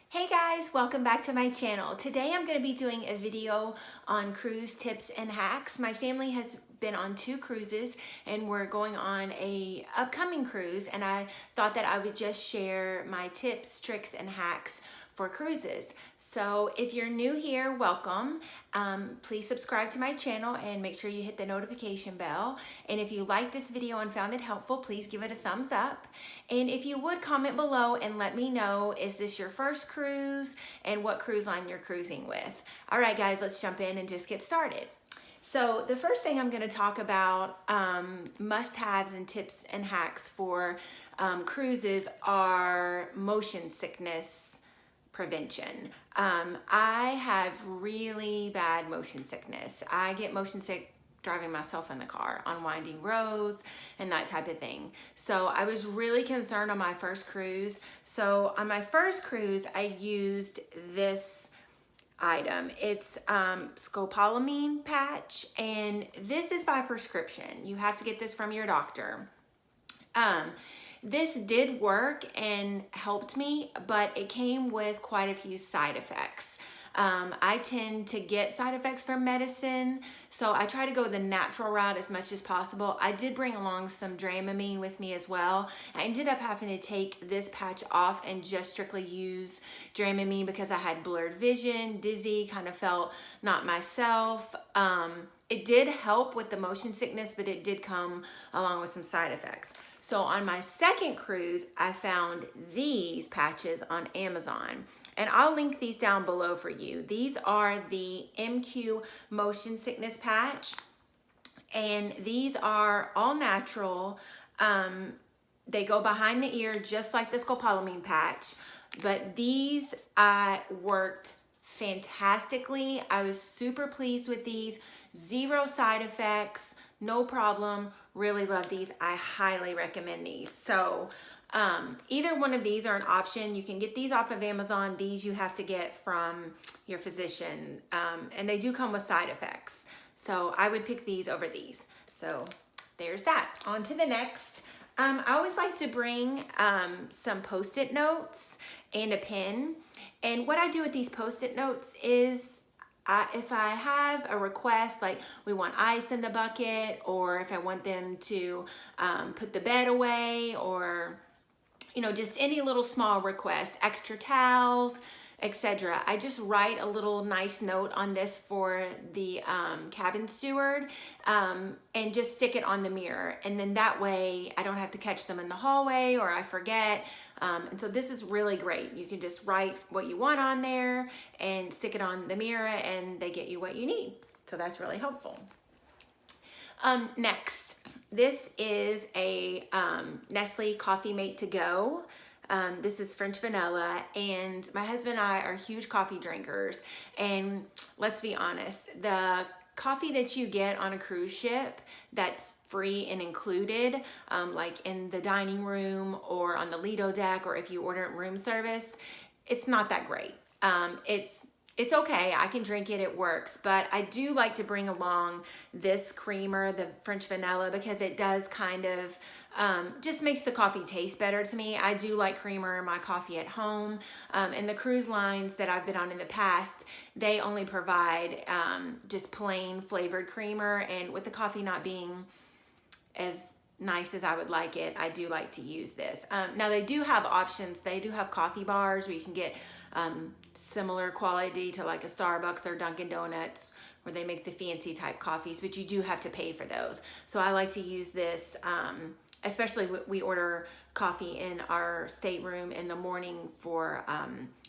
Hey guys, welcome back to my channel. Today I'm going to be doing a video on cruise tips and hacks. My family has been on 2 cruises and we're going on a upcoming cruise, and I thought that I would just share my tips, tricks, and hacks for cruises. So if you're new here, welcome. Please subscribe to my channel and make sure you hit the notification bell. And if you like this video and found it helpful, please give it a thumbs up. And if you would, comment below and let me know, is this your first cruise and what cruise line you're cruising with? All right guys, let's jump in and just get started. So the first thing I'm going to talk about, must-haves and tips and hacks for cruises, are motion sickness prevention. I have really bad motion sickness. I get motion sick driving myself in the car on winding roads and that type of thing. So I was really concerned on my first cruise. So on my first cruise, I used this item. It's scopolamine patch, and this is by prescription. You have to get this from your doctor. This did work and helped me, but it came with quite a few side effects. I tend to get side effects from medicine, so I try to go the natural route as much as possible. I did bring along some Dramamine with me as well. I ended up having to take this patch off and just strictly use Dramamine because I had blurred vision, dizzy, kind of felt not myself. It did help with the motion sickness, but it did come along with some side effects. So on my second cruise, I found these patches on Amazon, and I'll link these down below for you. These are the MQ motion sickness patch, and these are all natural. They go behind the ear just like the scopolamine patch, but these worked fantastically. I was super pleased with these. 0 side effects, no problem. Really love these. I highly recommend these. So either one of these are an option. You can get these off of Amazon. These you have to get from your physician, and they do come with side effects. So I would pick these over these. So there's that. On to the next. I always like to bring some Post-it notes and a pen. And what I do with these Post-it notes is, if I have a request, like we want ice in the bucket, or if I want them to put the bed away, or just any little small request, extra towels, etc., I just write a little nice note on this for the cabin steward, and just stick it on the mirror, and then that way I don't have to catch them in the hallway or I forget. And so this is really great. You can just write what you want on there and stick it on the mirror, and they get you what you need. So that's really helpful. Next, this is a Nestle Coffee Mate to Go. This is French vanilla, and my husband and I are huge coffee drinkers, and let's be honest, the coffee that you get on a cruise ship that's free and included, like in the dining room or on the Lido deck, or if you order it room service, it's not that great. It's okay, I can drink it, it works, but I do like to bring along this creamer, the French vanilla, because it does kind of just makes the coffee taste better to me. I do like creamer in my coffee at home, and the cruise lines that I've been on in the past, they only provide just plain flavored creamer, and with the coffee not being as nice as I would like it, I do like to use this. Now they do have options. They do have coffee bars where you can get similar quality to like a Starbucks or Dunkin' Donuts, where they make the fancy type coffees, but you do have to pay for those. So I like to use this, especially we order coffee in our stateroom in the morning for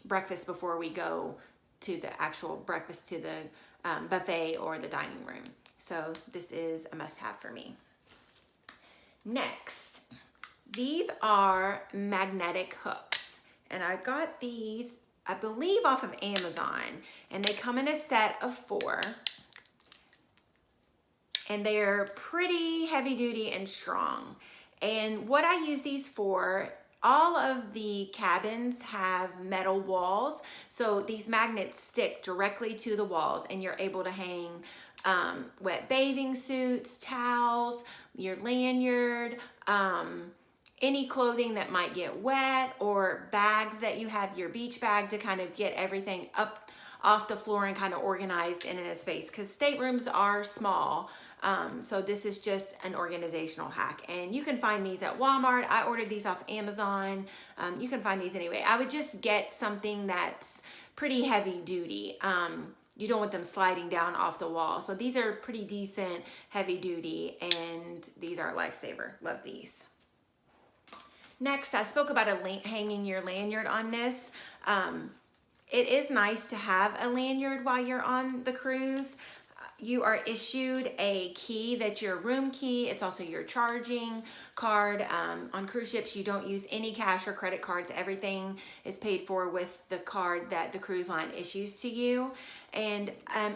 breakfast before we go to the actual breakfast, to the buffet or the dining room. So this is a must-have for me. Next, these are magnetic hooks, and I got these, I believe, off of Amazon, and they come in a set of 4, and they're pretty heavy duty and strong. And what I use these for, all of the cabins have metal walls, so these magnets stick directly to the walls, and you're able to hang wet bathing suits, towels, your lanyard, any clothing that might get wet, or bags that you have, your beach bag, to kind of get everything up off the floor and kind of organized in a space, because staterooms are small. So this is just an organizational hack, and you can find these at Walmart. I ordered these off Amazon. You can find these anyway. I would just get something that's pretty heavy duty. You don't want them sliding down off the wall. So these are pretty decent, heavy duty, and these are a lifesaver. Love these. Next, I spoke about hanging your lanyard on this. It is nice to have a lanyard while you're on the cruise. You are issued a key that's your room key. It's also your charging card. On cruise ships, you don't use any cash or credit cards. Everything is paid for with the card that the cruise line issues to you. And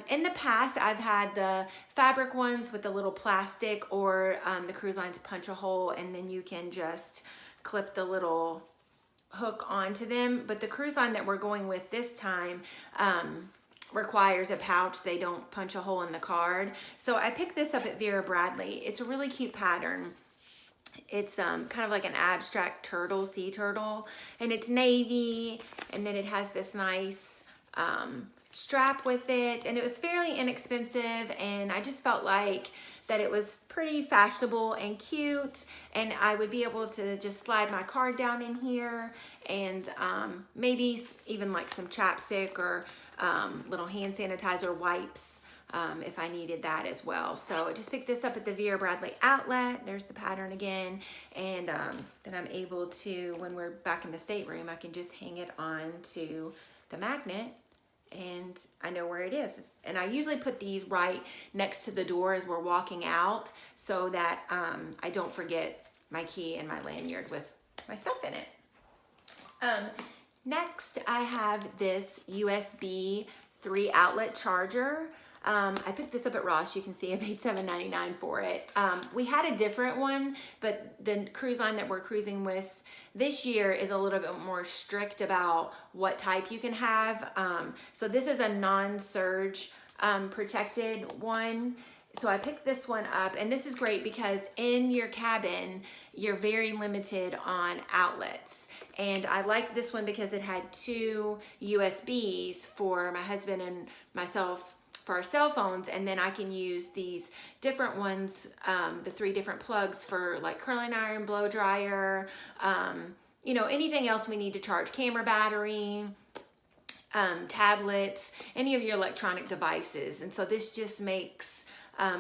in the past, I've had the fabric ones with the little plastic, or the cruise lines punch a hole and then you can just clip the little hook onto them. But the cruise line that we're going with this time requires a pouch. They don't punch a hole in the card. So I picked this up at Vera Bradley. It's a really cute pattern. It's kind of like an abstract turtle, sea turtle, and it's navy, and then it has this nice strap with it, and it was fairly inexpensive, and I just felt like that it was pretty fashionable and cute, and I would be able to just slide my card down in here, and maybe even like some chapstick or little hand sanitizer wipes if I needed that as well. So I just picked this up at the Vera Bradley outlet. There's the pattern again, and then I'm able to, when we're back in the stateroom, I can just hang it on to the magnet, and I know where it is. And I usually put these right next to the door as we're walking out, so that I don't forget my key and my lanyard with my stuff in it. Next, I have this USB 3-outlet charger. I picked this up at Ross. You can see I paid $7.99 for it. We had a different one, but the cruise line that we're cruising with this year is a little bit more strict about what type you can have. So this is a non-surge protected one. So I picked this one up, and this is great because in your cabin, you're very limited on outlets. And I like this one because it had 2 USBs for my husband and myself for our cell phones, and then I can use these different ones, the 3 different plugs for like curling iron, blow dryer, you know, anything else we need to charge, camera battery, tablets, any of your electronic devices. And so this just makes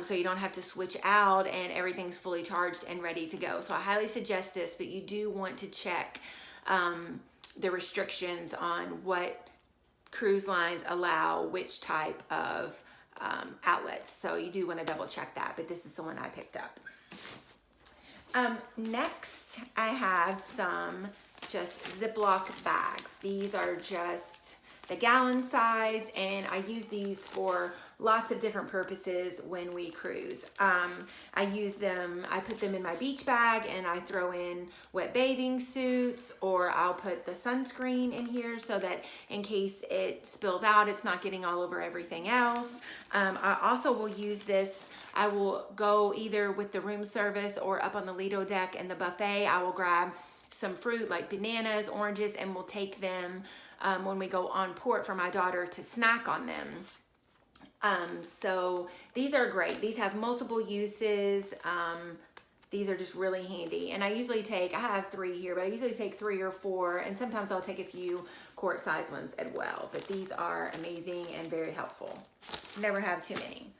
so you don't have to switch out, and everything's fully charged and ready to go. So I highly suggest this, but you do want to check the restrictions on what cruise lines allow, which type of outlets. So you do want to double check that, but this is the one I picked up. Next, I have some just Ziploc bags. These are just the gallon size, and I use these for lots of different purposes when we cruise. I use them, I put them in my beach bag, and I throw in wet bathing suits, or I'll put the sunscreen in here so that in case it spills out, it's not getting all over everything else. I also will use this, I will go either with the room service or up on the Lido deck and the buffet. I will grab some fruit like bananas, oranges, and we'll take them when we go on port for my daughter to snack on them. So these are great. These have multiple uses. These are just really handy. And I usually take, I have 3 here, but I usually take 3 or 4, and sometimes I'll take a few quart size ones as well. But these are amazing and very helpful. Never have too many.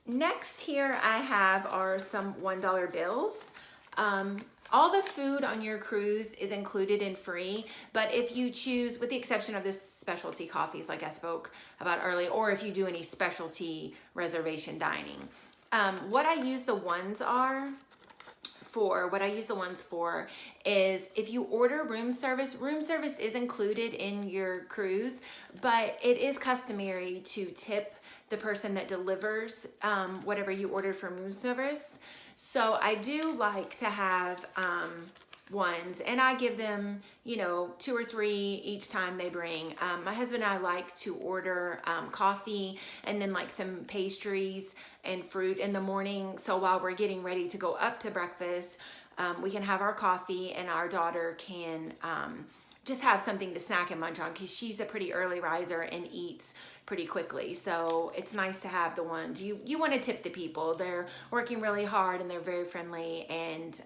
Next here I have are some $1 bills. All the food on your cruise is included in free, but if you choose, with the exception of this specialty coffees like I spoke about earlier, or if you do any specialty reservation dining, what I use the ones for is if you order room service is included in your cruise, but it is customary to tip the person that delivers whatever you ordered from room service. So I do like to have ones, and I give them, you know, 2 or 3 each time they bring. My husband and I like to order coffee and then like some pastries and fruit in the morning. So while we're getting ready to go up to breakfast, we can have our coffee, and our daughter can just have something to snack and munch on, because she's a pretty early riser and eats pretty quickly. So it's nice to have the ones you want to tip the people. They're working really hard and they're very friendly, and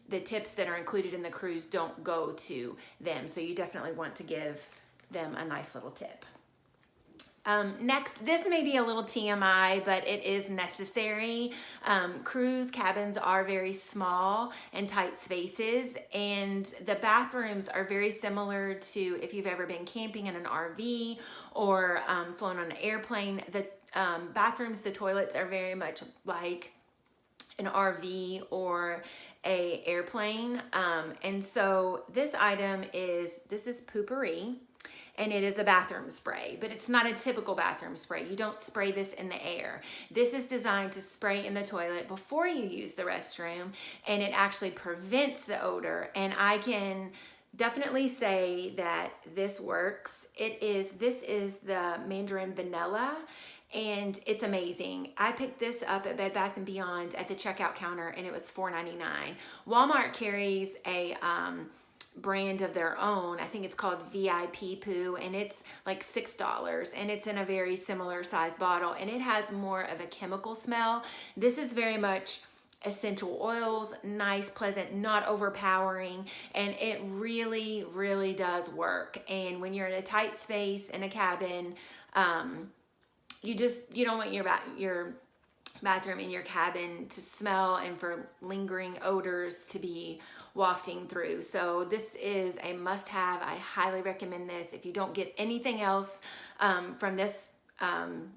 the tips that are included in the cruise don't go to them. So you definitely want to give them a nice little tip. Next, this may be a little TMI, but it is necessary. Cruise cabins are very small and tight spaces, and the bathrooms are very similar to if you've ever been camping in an RV or flown on an airplane. The bathrooms, the toilets are very much like an RV or a airplane. And so this item is Poo-Pourri. And it is a bathroom spray, but it's not a typical bathroom spray. You don't spray this in the air. This is designed to spray in the toilet before you use the restroom, and it actually prevents the odor. And I can definitely say that this works. This is the Mandarin Vanilla, and it's amazing. I picked this up at Bed Bath & Beyond at the checkout counter, and it was $4.99. Walmart carries a brand of their own. I think it's called VIP Poo, and it's like $6, and it's in a very similar size bottle, and it has more of a chemical smell. This is very much essential oils, nice, pleasant, not overpowering, and it really, really does work. And when you're in a tight space in a cabin, you don't want your bathroom in your cabin to smell and for lingering odors to be wafting through. So this is a must-have. I highly recommend this. If you don't get anything else from this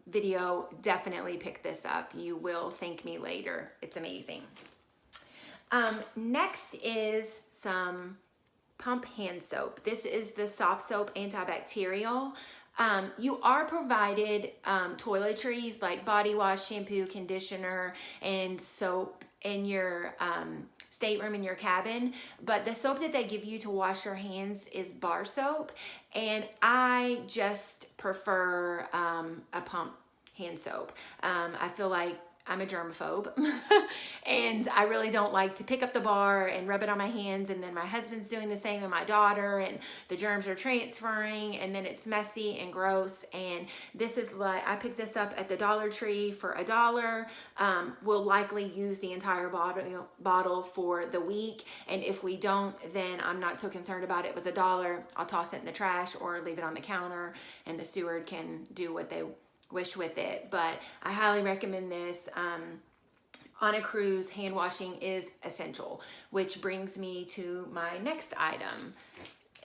video, definitely pick this up. You will thank me later. It's amazing. Next is some pump hand soap. This is the soft soap antibacterial. You are provided toiletries like body wash, shampoo, conditioner, and soap in your stateroom in your cabin, but the soap that they give you to wash your hands is bar soap, and I just prefer a pump hand soap. I feel like I'm a germaphobe and I really don't like to pick up the bar and rub it on my hands, and then my husband's doing the same, and my daughter, and the germs are transferring, and then it's messy and gross. And this is like, I picked this up at the Dollar Tree for $1. We'll likely use the entire bottle for the week, and if we don't, then I'm not so concerned about it. It was $1. I'll toss it in the trash or leave it on the counter, and the steward can do what they wish with it. But I highly recommend this. On a cruise, hand washing is essential, which brings me to my next item.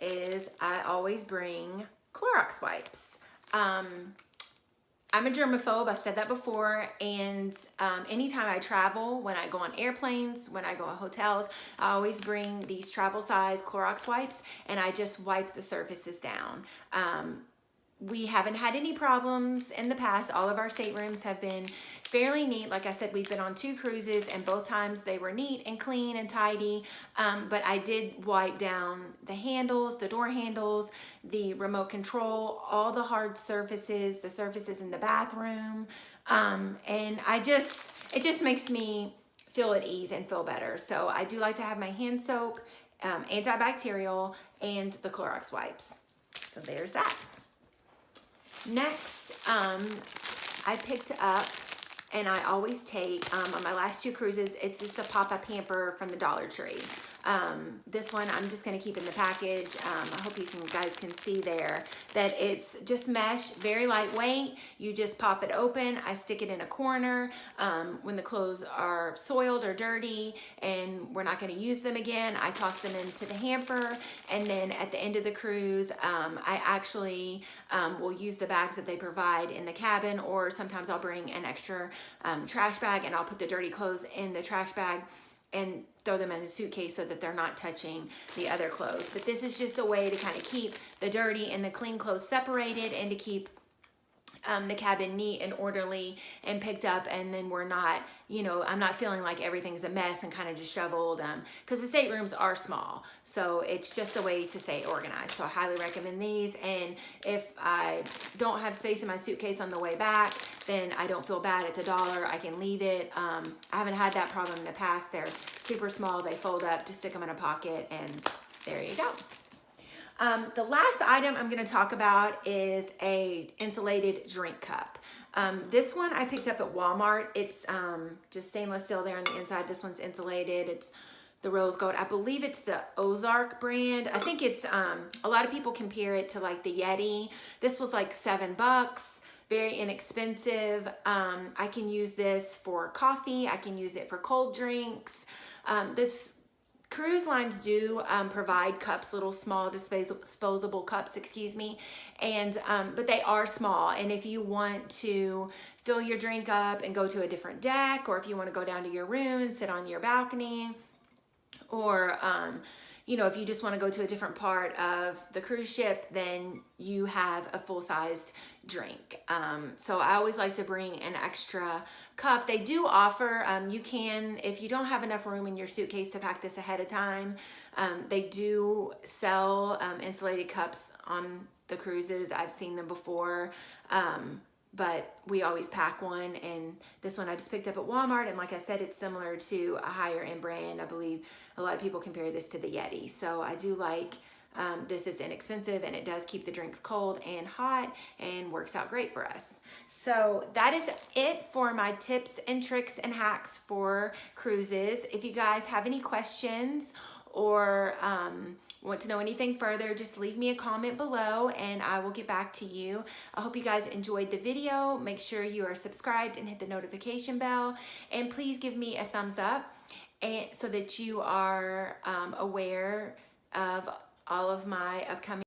Is I always bring Clorox wipes. I'm a germaphobe, I said that before, and anytime I travel, when I go on airplanes, when I go on hotels, I always bring these travel size Clorox wipes, and I just wipe the surfaces down. We haven't had any problems in the past. All of our staterooms have been fairly neat. Like I said, we've been on 2 cruises, and both times they were neat and clean and tidy. But I did wipe down the handles, the door handles, the remote control, all the hard surfaces, the surfaces in the bathroom. And it just makes me feel at ease and feel better. So I do like to have my hand soap, antibacterial, and the Clorox wipes. So there's that. Next, I picked up, and I always take, on my last 2 cruises, it's just a pop-up hamper from the Dollar Tree. This one I'm just going to keep in the package. I hope you guys can see there that it's just mesh, very lightweight. You just pop it open. I stick it in a corner when the clothes are soiled or dirty and we're not going to use them again. I toss them into the hamper, and then at the end of the cruise, I actually will use the bags that they provide in the cabin, or sometimes I'll bring an extra trash bag, and I'll put the dirty clothes in the trash bag and throw them in a suitcase so that they're not touching the other clothes. But this is just a way to kind of keep the dirty and the clean clothes separated, and to keep the cabin neat and orderly and picked up, and then we're not, you know, I'm not feeling like everything's a mess and kind of disheveled, because the staterooms are small, so it's just a way to stay organized. So I highly recommend these. And if I don't have space in my suitcase on the way back, then I don't feel bad. It's $1, I can leave it. I haven't had that problem in the past. They're super small, they fold up, just stick them in a pocket, and there you go. The last item I'm going to talk about is a insulated drink cup. This one I picked up at Walmart. It's just stainless steel there on the inside. This one's insulated. It's the rose gold. I believe it's the Ozark brand. I think it's, a lot of people compare it to like the Yeti. This was like $7, very inexpensive. I can use this for coffee. I can use it for cold drinks. This cruise lines do provide cups, little small disposable cups, excuse me, and but they are small. And if you want to fill your drink up and go to a different deck, or if you want to go down to your room and sit on your balcony, or you know, if you just want to go to a different part of the cruise ship, then you have a full-sized drink. So I always like to bring an extra cup. They do offer, you can, if you don't have enough room in your suitcase to pack this ahead of time, they do sell insulated cups on the cruises. I've seen them before. But we always pack one, and this one I just picked up at Walmart, and like I said, it's similar to a higher end brand. I believe a lot of people compare this to the Yeti, so I do like this. It's inexpensive, and it does keep the drinks cold and hot, and works out great for us. So that is it for my tips and tricks and hacks for cruises. If you guys have any questions or want to know anything further, just leave me a comment below and I will get back to you. I hope you guys enjoyed the video. Make sure you are subscribed and hit the notification bell, and please give me a thumbs up, and so that you are aware of all of my upcoming